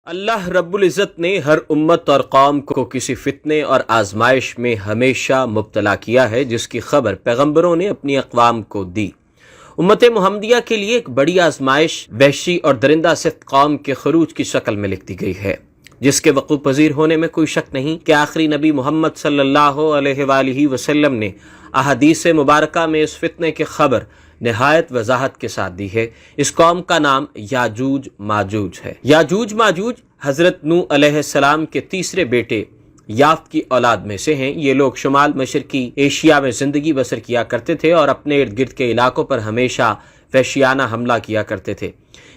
اللہ رب العزت نے ہر امت اور قوم کو کسی فتنے اور آزمائش میں ہمیشہ مبتلا کیا ہے، جس کی خبر پیغمبروں نے اپنی اقوام کو دی۔ امت محمدیہ کے لیے ایک بڑی آزمائش وحشی اور درندہ صفت قوم کے خروج کی شکل میں لکھ دی گئی ہے، جس کے وقوع پذیر ہونے میں کوئی شک نہیں کہ آخری نبی محمد صلی اللہ علیہ وآلہ وسلم نے احادیث مبارکہ میں اس فتنے کی خبر نہایت وضاحت کے ساتھ دی ہے۔ اس قوم کا نام یاجوج ماجوج ہے۔ یاجوج ماجوج حضرت نوح علیہ السلام کے تیسرے بیٹے یافت کی اولاد میں سے ہیں۔ یہ لوگ شمال مشرقی ایشیا میں زندگی بسر کیا کرتے تھے اور اپنے ارد گرد کے علاقوں پر ہمیشہ وحشیانہ حملہ کیا کرتے تھے۔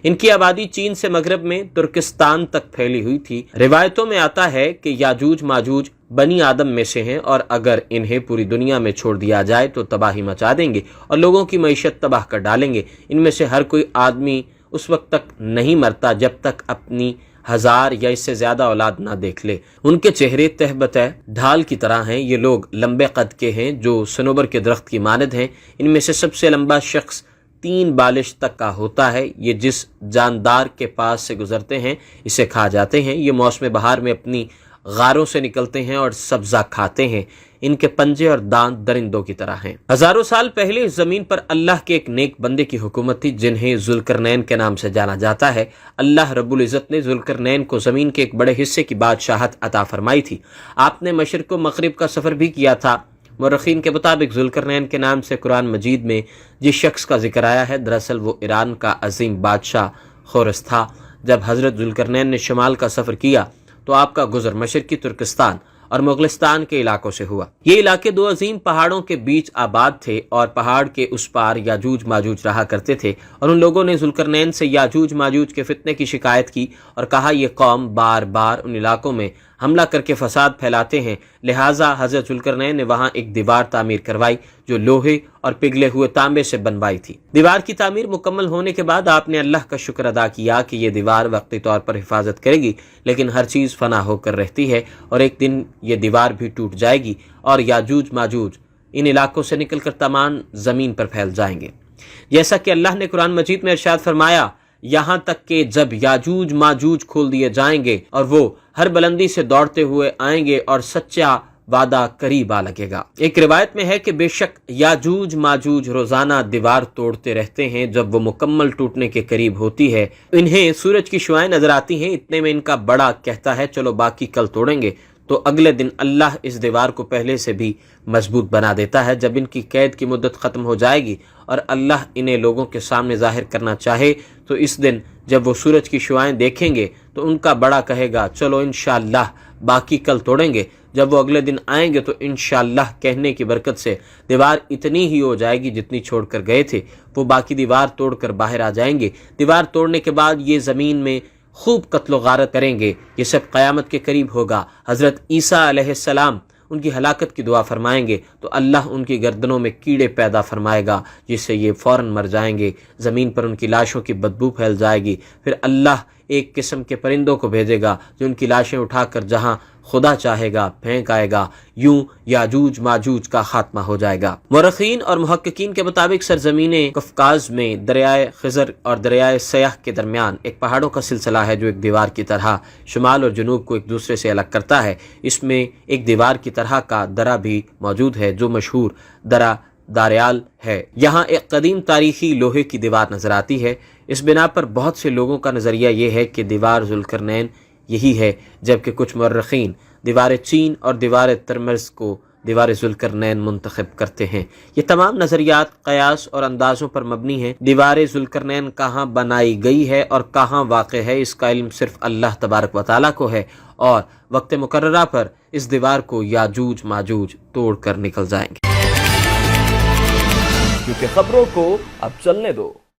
ان کی آبادی چین سے مغرب میں ترکستان تک پھیلی ہوئی تھی۔ روایتوں میں آتا ہے کہ یاجوج ماجوج بنی آدم میں سے ہیں اور اگر انہیں پوری دنیا میں چھوڑ دیا جائے تو تباہی مچا دیں گے اور لوگوں کی معیشت تباہ کر ڈالیں گے۔ ان میں سے ہر کوئی آدمی اس وقت تک نہیں مرتا جب تک اپنی 1000 یا اس سے زیادہ اولاد نہ دیکھ لے۔ ان کے چہرے تہ بتہ ڈھال کی طرح ہیں۔ یہ لوگ لمبے قد کے ہیں جو صنوبر کے درخت کی مانند ہیں۔ ان میں سے سب سے لمبا شخص 3 بالش تک کا ہوتا ہے۔ یہ جس جاندار کے پاس سے گزرتے ہیں اسے کھا جاتے ہیں۔ یہ موسم بہار میں اپنی غاروں سے نکلتے ہیں اور سبزہ کھاتے ہیں۔ ان کے پنجے اور دانت درندوں کی طرح ہیں۔ ہزاروں سال پہلے اس زمین پر اللہ کے ایک نیک بندے کی حکومت تھی جنہیں ذوالقرنین کے نام سے جانا جاتا ہے۔ اللہ رب العزت نے ذوالقرنین کو زمین کے ایک بڑے حصے کی بادشاہت عطا فرمائی تھی۔ آپ نے مشرق و مغرب کا سفر بھی کیا تھا۔ مورخین کے مطابق ذوالقرنین کے نام سے قرآن مجید میں جس شخص کا ذکر آیا ہے دراصل وہ ایران کا عظیم بادشاہ خورس تھا۔ جب حضرت ذوالقرنین نے شمال کا سفر کیا تو آپ کا گزر مشرقی ترکستان اور مغلستان کے علاقوں سے ہوا۔ یہ علاقے 2 عظیم پہاڑوں کے بیچ آباد تھے اور پہاڑ کے اس پار یاجوج ماجوج رہا کرتے تھے، اور ان لوگوں نے ذوالقرنین سے یاجوج ماجوج کے فتنے کی شکایت کی اور کہا یہ قوم بار بار ان علاقوں میں حملہ کر کے فساد پھیلاتے ہیں، لہٰذا حضرت ذوالقرنین نے وہاں ایک دیوار تعمیر کروائی جو لوہے اور پگھلے ہوئے تانبے سے بنوائی تھی۔ دیوار کی تعمیر مکمل ہونے کے بعد آپ نے اللہ کا شکر ادا کیا کہ یہ دیوار وقتی طور پر حفاظت کرے گی، لیکن ہر چیز فنا ہو کر رہتی ہے اور ایک دن یہ دیوار بھی ٹوٹ جائے گی اور یاجوج ماجوج ان علاقوں سے نکل کر تمام زمین پر پھیل جائیں گے، جیسا کہ اللہ نے قرآن مجید میں ارشاد فرمایا، یہاں تک کہ جب یاجوج ماجوج کھول دیے جائیں گے اور وہ ہر بلندی سے دوڑتے ہوئے آئیں گے اور سچا وعدہ قریب آ لگے گا۔ ایک روایت میں ہے کہ بے شک یاجوج ماجوج روزانہ دیوار توڑتے رہتے ہیں، جب وہ مکمل ٹوٹنے کے قریب ہوتی ہے انہیں سورج کی شعاعیں نظر آتی ہیں، اتنے میں ان کا بڑا کہتا ہے چلو باقی کل توڑیں گے، تو اگلے دن اللہ اس دیوار کو پہلے سے بھی مضبوط بنا دیتا ہے۔ جب ان کی قید کی مدت ختم ہو جائے گی اور اللہ انہیں لوگوں کے سامنے ظاہر کرنا چاہے تو اس دن جب وہ سورج کی شعاعیں دیکھیں گے تو ان کا بڑا کہے گا چلو انشاءاللہ باقی کل توڑیں گے۔ جب وہ اگلے دن آئیں گے تو انشاءاللہ کہنے کی برکت سے دیوار اتنی ہی ہو جائے گی جتنی چھوڑ کر گئے تھے، وہ باقی دیوار توڑ کر باہر آ جائیں گے۔ دیوار توڑنے کے بعد یہ زمین میں خوب قتل و غارت کریں گے۔ یہ سب قیامت کے قریب ہوگا۔ حضرت عیسیٰ علیہ السلام ان کی ہلاکت کی دعا فرمائیں گے تو اللہ ان کی گردنوں میں کیڑے پیدا فرمائے گا جس سے یہ فوراً مر جائیں گے۔ زمین پر ان کی لاشوں کی بدبو پھیل جائے گی۔ پھر اللہ ایک قسم کے پرندوں کو بھیجے گا جو ان کی لاشیں اٹھا کر جہاں خدا چاہے گا پھینک آئے گا۔ یوں یاجوج ماجوج کا خاتمہ ہو جائے گا۔ مورخین اور محققین کے مطابق سرزمین قفقاز میں دریائے خزر اور دریائے سیاح کے درمیان ایک پہاڑوں کا سلسلہ ہے جو ایک دیوار کی طرح شمال اور جنوب کو ایک دوسرے سے الگ کرتا ہے۔ اس میں ایک دیوار کی طرح کا درہ بھی موجود ہے جو مشہور درہ داریال ہے۔ یہاں ایک قدیم تاریخی لوہے کی دیوار نظر آتی ہے۔ اس بنا پر بہت سے لوگوں کا نظریہ یہ ہے کہ دیوار ذوالقرنین یہی ہے، جبکہ کچھ مورخین دیوار چین اور دیوار ترمز کو دیوار ذوالقرنین منتخب کرتے ہیں۔ یہ تمام نظریات قیاس اور اندازوں پر مبنی ہیں۔ دیوار ذوالقرنین کہاں بنائی گئی ہے اور کہاں واقع ہے اس کا علم صرف اللہ تبارک و تعالیٰ کو ہے، اور وقت مقررہ پر اس دیوار کو یاجوج ماجوج توڑ کر نکل جائیں گے۔ کیونکہ خبروں کو اب چلنے دو۔